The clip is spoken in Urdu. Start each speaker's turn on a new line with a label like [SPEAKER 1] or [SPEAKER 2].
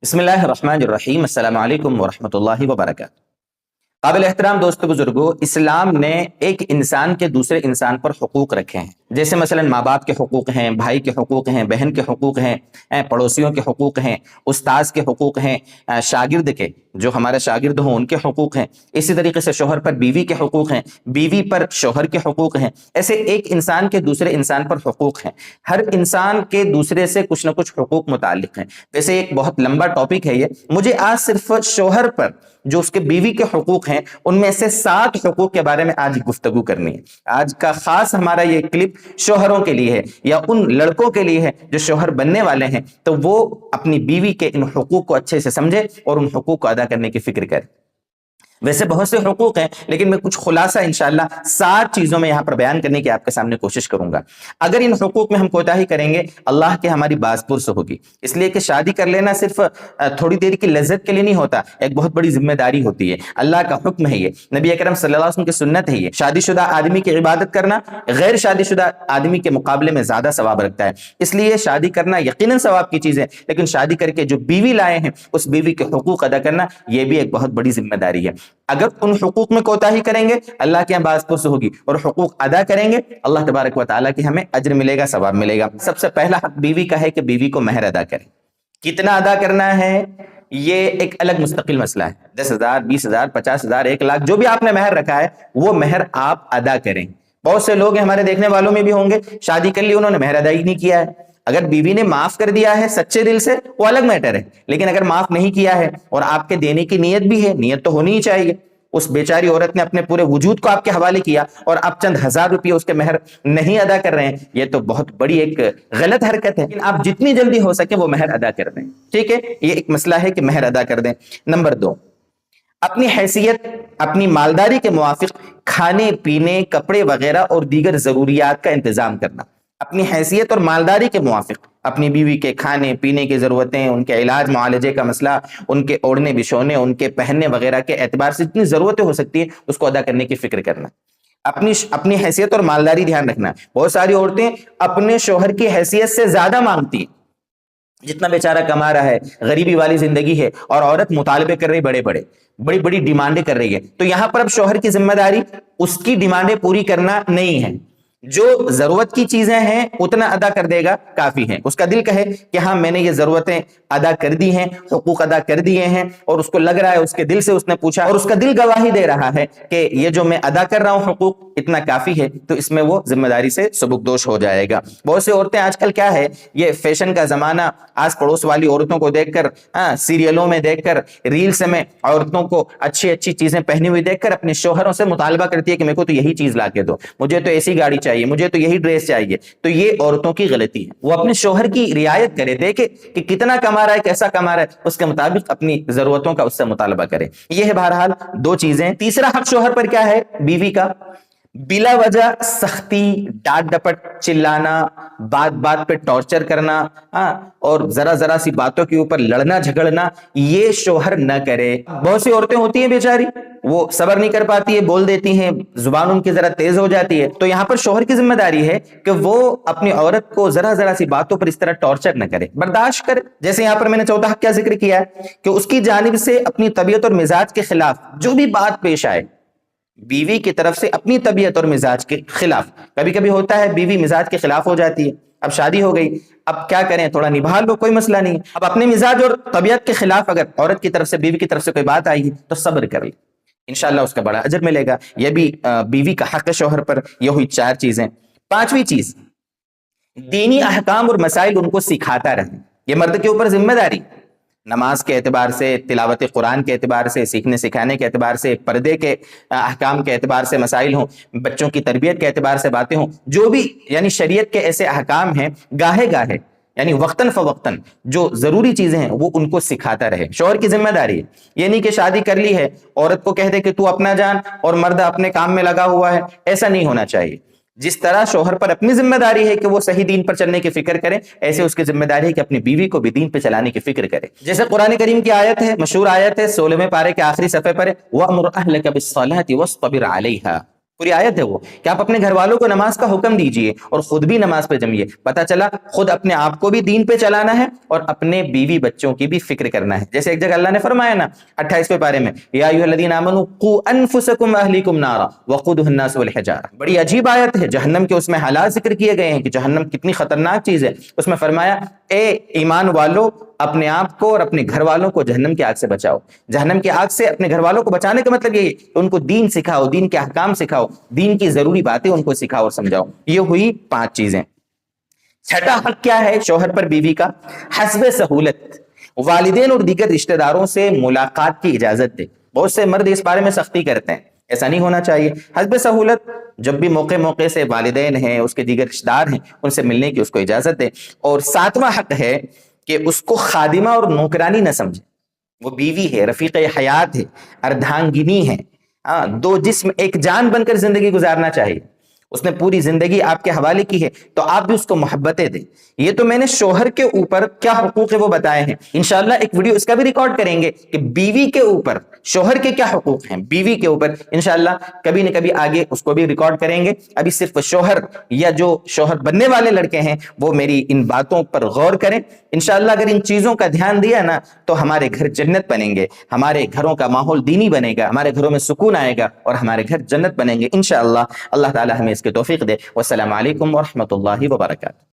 [SPEAKER 1] بسم اللہ الرحمن الرحیم، السلام علیکم ورحمۃ اللہ وبرکاتہ۔ قابل احترام دوستو بزرگو، اسلام نے ایک انسان کے دوسرے انسان پر حقوق رکھے ہیں، جیسے مثلا ماں باپ کے حقوق ہیں، بھائی کے حقوق ہیں، بہن کے حقوق ہیں، پڑوسیوں کے حقوق ہیں، استاذ کے حقوق ہیں، شاگرد کے جو ہمارے شاگرد ہوں ان کے حقوق ہیں، اسی طریقے سے شوہر پر بیوی کے حقوق ہیں، بیوی پر شوہر کے حقوق ہیں، ایسے ایک انسان کے دوسرے انسان پر حقوق ہیں۔ ہر انسان کے دوسرے سے کچھ نہ کچھ حقوق متعلق ہیں۔ ویسے ایک بہت لمبا ٹاپک ہے یہ، مجھے آج صرف شوہر پر جو اس کے بیوی کے حقوق ہیں ان میں سے 7 حقوق کے بارے میں آج گفتگو کرنی ہے۔ آج کا خاص ہمارا یہ کلپ شوہروں کے لیے ہے، یا ان لڑکوں کے لیے ہے جو شوہر بننے والے ہیں، تو وہ اپنی بیوی کے ان حقوق کو اچھے سے سمجھے اور ان حقوق کو ادا کرنے کی فکر کرے۔ ویسے بہت سے حقوق ہیں، لیکن میں کچھ خلاصہ انشاءاللہ 7 چیزوں میں یہاں پر بیان کرنے کی آپ کے سامنے کوشش کروں گا۔ اگر ان حقوق میں ہم کوتاہی کریں گے، اللہ کے ہماری باز پرس ہوگی، اس لیے کہ شادی کر لینا صرف تھوڑی دیر کی لذت کے لیے نہیں ہوتا، ایک بہت بڑی ذمہ داری ہوتی ہے، اللہ کا حکم ہے، یہ نبی اکرم صلی اللہ علیہ وسلم کی سنت ہے۔ یہ شادی شدہ آدمی کی عبادت کرنا غیر شادی شدہ آدمی کے مقابلے میں زیادہ ثواب رکھتا ہے، اس لیے شادی کرنا یقیناً ثواب کی چیز ہے، لیکن شادی کر کے جو بیوی لائے ہیں اس بیوی کے حقوق ادا کرنا یہ بھی ایک بہت بڑی ذمہ داری ہے۔ اگر ان حقوق میں کوتاہی کریں گے، اللہ کے یہاں باز پرس ہوگی، اور حقوق ادا کریں گے، اللہ تبارک و تعالیٰ کی ہمیں اجر ملے گا، ثواب ملے گا۔ سب سے پہلا حق بیوی کا ہے کہ بیوی کو مہر ادا کرے۔ کتنا ادا کرنا ہے یہ ایک الگ مستقل مسئلہ ہے، 10,000 20,000 50,000 1,00,000 جو بھی آپ نے مہر رکھا ہے وہ مہر آپ ادا کریں۔ بہت سے لوگ ہیں، ہمارے دیکھنے والوں میں بھی ہوں گے، شادی کر لی انہوں نے مہر ادا ہی نہیں کیا ہے۔ اگر بیوی نے معاف کر دیا ہے سچے دل سے وہ الگ میٹر ہے، لیکن اگر معاف نہیں کیا ہے اور آپ کے دینے کی نیت بھی ہے، نیت تو ہونی ہی چاہیے، اس بیچاری عورت نے اپنے پورے وجود کو آپ کے حوالے کیا اور آپ چند 1000 روپے اس کے مہر نہیں ادا کر رہے ہیں، یہ تو بہت بڑی ایک غلط حرکت ہے۔ آپ جتنی جلدی ہو سکے وہ مہر ادا کر دیں، ٹھیک ہے؟ یہ ایک مسئلہ ہے کہ مہر ادا کر دیں۔ نمبر 2، اپنی حیثیت اپنی مالداری کے موافق کھانے پینے کپڑے وغیرہ اور دیگر ضروریات کا انتظام کرنا۔ اپنی حیثیت اور مالداری کے موافق اپنی بیوی کے کھانے پینے کی ضرورتیں، ان کے علاج معالجے کا مسئلہ، ان کے اوڑھنے بچھونے، ان کے پہننے وغیرہ کے اعتبار سے جتنی ضرورتیں ہو سکتی ہیں اس کو ادا کرنے کی فکر کرنا۔ اپنی حیثیت اور مالداری دھیان رکھنا۔ بہت ساری عورتیں اپنے شوہر کی حیثیت سے زیادہ مانگتی ہیں، جتنا بیچارہ کما رہا ہے، غریبی والی زندگی ہے، اور عورت مطالبے کر رہی، بڑی بڑی ڈیمانڈیں کر رہی ہے، تو یہاں پر اب شوہر کی ذمہ داری اس کی ڈیمانڈیں پوری کرنا نہیں ہے۔ جو ضرورت کی چیزیں ہیں اتنا ادا کر دے گا کافی ہے۔ اس کا دل کہے کہ ہاں میں نے یہ ضرورتیں ادا کر دی ہیں، حقوق ادا کر دیے ہیں، اور اس کو لگ رہا ہے، اس کے دل سے اس نے پوچھا اور اس کا دل گواہی دے رہا ہے کہ یہ جو میں ادا کر رہا ہوں حقوق اتنا کافی ہے، تو اس میں وہ ذمہ داری سے سبکدوش ہو جائے گا۔ بہت سی عورتیں آج کل کیا ہے، یہ فیشن کا زمانہ، آس پڑوس والی عورتوں کو دیکھ کر، سیریلوں میں دیکھ کر، ریلز میں عورتوں کو اچھی چیزیں پہنی ہوئی دیکھ کر اپنے شوہروں سے مطالبہ کرتی ہے کہ میرے کو تو یہی چیز لا کے دو، مجھے تو ایسی گاڑی چاہیے، مجھے تو یہی ڈریس چاہیے۔ تو یہ عورتوں کی غلطی ہے، وہ اپنے شوہر کی رعایت کرے، دیکھے کہ کتنا کما رہا ہے، کیسا کما رہا ہے، اس کے مطابق اپنی ضرورتوں کا اس سے مطالبہ کرے۔ یہ ہے بہرحال 2 چیزیں۔ تیسرا حق شوہر پر کیا ہے بیوی کا؟ بلا وجہ سختی، ڈانٹ ڈپٹ، چلانا، بات پہ ٹارچر کرنا، اور ذرا سی باتوں کے اوپر لڑنا جھگڑنا، یہ شوہر نہ کرے۔ بہت سی عورتیں ہوتی ہیں بیچاری، وہ صبر نہیں کر پاتی ہے، بول دیتی ہیں، زبان ان کی ذرا تیز ہو جاتی ہے، تو یہاں پر شوہر کی ذمہ داری ہے کہ وہ اپنی عورت کو ذرا سی باتوں پر اس طرح ٹارچر نہ کرے، برداشت کرے۔ جیسے یہاں پر میں نے چوتھا حق کیا ذکر کیا ہے کہ اس کی جانب سے اپنی طبیعت اور مزاج کے خلاف جو بھی بات پیش آئے، بیوی کی طرف سے اپنی طبیعت اور مزاج کے خلاف، کبھی کبھی ہوتا ہے بیوی مزاج کے خلاف ہو جاتی ہے، اب شادی ہو گئی، اب کیا کریں، تھوڑا نبھا لو، کوئی مسئلہ نہیں۔ اب اپنے مزاج اور طبیعت کے خلاف اگر عورت کی طرف سے، بیوی کی طرف سے کوئی بات آئی ہے تو صبر کر لے، انشاءاللہ اس کا بڑا اجر ملے گا۔ یہ بھی بیوی کا حق ہے شوہر پر۔ یہ ہوئی 4 چیزیں۔ 5ویں چیز، دینی احکام اور مسائل ان کو سکھاتا رہے، یہ مرد کے اوپر ذمہ داری، نماز کے اعتبار سے، تلاوت قرآن کے اعتبار سے، سیکھنے سکھانے کے اعتبار سے، پردے کے احکام کے اعتبار سے مسائل ہوں، بچوں کی تربیت کے اعتبار سے باتیں ہوں، جو بھی یعنی شریعت کے ایسے احکام ہیں، گاہے یعنی وقتاً فوقتاً جو ضروری چیزیں ہیں وہ ان کو سکھاتا رہے۔ شوہر کی ذمہ داری ہے، یہ نہیں کہ شادی کر لی ہے عورت کو کہہ دے کہ تو اپنا جان اور مرد اپنے کام میں لگا ہوا ہے، ایسا نہیں ہونا چاہیے۔ جس طرح شوہر پر اپنی ذمہ داری ہے کہ وہ صحیح دین پر چلنے کی فکر کرے، ایسے اس کی ذمہ داری ہے کہ اپنی بیوی کو بھی دین پہ چلانے کی فکر کرے۔ جیسے قرآن کریم کی آیت ہے، مشہور آیت ہے، 16ویں پارے کے آخری صفحے پر ہے، وَأْمُرْ أَهْلَكَ بِالصَّلَاةِ وَاصْطَبِرْ عَلَيْهَا۔ پوری آیت ہے وہ کہ آپ اپنے گھر والوں کو نماز کا حکم دیجئے اور خود بھی نماز پہ جمیے. پتہ چلا خود اپنے آپ کو بھی دین پہ چلانا ہے اور اپنے بیوی بچوں کی بھی فکر کرنا ہے. جیسے ایک جگہ اللہ نے فرمایا نا 28ویں پارے میں یا ایھا الذین آمنوا قوا انفسکم واہلیکم نارا وقودھا الناس والحجارہ. بڑی عجیب آیت ہے. جہنم کے اس میں حالات ذکر کیے گئے ہیں کہ جہنم کتنی خطرناک چیز ہے. اس میں فرمایا اے ایمان والو اپنے آپ کو اور اپنے گھر والوں کو جہنم کی آگ سے بچاؤ. جہنم کی آگ سے اپنے گھر والوں کو بچانے کا مطلب یہ کہ ان کو دین سکھاؤ, دین کے احکام سکھاؤ, دین کی ضروری باتیں ان کو سکھاؤ اور سمجھاؤ. یہ ہوئی 5 چیزیں. چھٹا حق کیا ہے شوہر پر بیوی کا؟ حسب سہولت, والدین اور دیگر رشتہ داروں سے ملاقات کی اجازت دے. بہت سے مرد اس بارے میں سختی کرتے ہیں, ایسا نہیں ہونا چاہیے. حسب سہولت, جب بھی موقع سے والدین ہیں, اس کے دیگر رشتہ دار ہیں, ان سے ملنے کی اس کو اجازت دے. اور 7واں حق ہے کہ اس کو خادمہ اور نوکرانی نہ سمجھے. وہ بیوی ہے, رفیق حیات ہے, اردھانگنی ہے, 2 جسم ایک جان بن کر زندگی گزارنا چاہیے. اس نے پوری زندگی آپ کے حوالے کی ہے تو آپ بھی اس کو محبتیں دیں. یہ تو میں نے شوہر کے اوپر کیا حقوق ہے وہ بتائے ہیں. انشاءاللہ ایک ویڈیو اس کا بھی ریکارڈ کریں گے کہ بیوی کے اوپر شوہر کے کیا حقوق ہیں, بیوی کے اوپر انشاءاللہ کبھی نہ کبھی آگے اس کو بھی ریکارڈ کریں گے. ابھی صرف شوہر یا جو شوہر بننے والے لڑکے ہیں وہ میری ان باتوں پر غور کریں. انشاءاللہ اگر ان چیزوں کا دھیان دیا نا تو ہمارے گھر جنت بنیں گے, ہمارے گھروں کا ماحول دینی بنے گا, ہمارے گھروں میں سکون آئے گا اور ہمارے گھر جنت بنیں گے انشاءاللہ. اللہ تعالی ہمیں اس کی توفیق دے. والسلام علیکم ورحمۃ اللہ وبرکاتہ.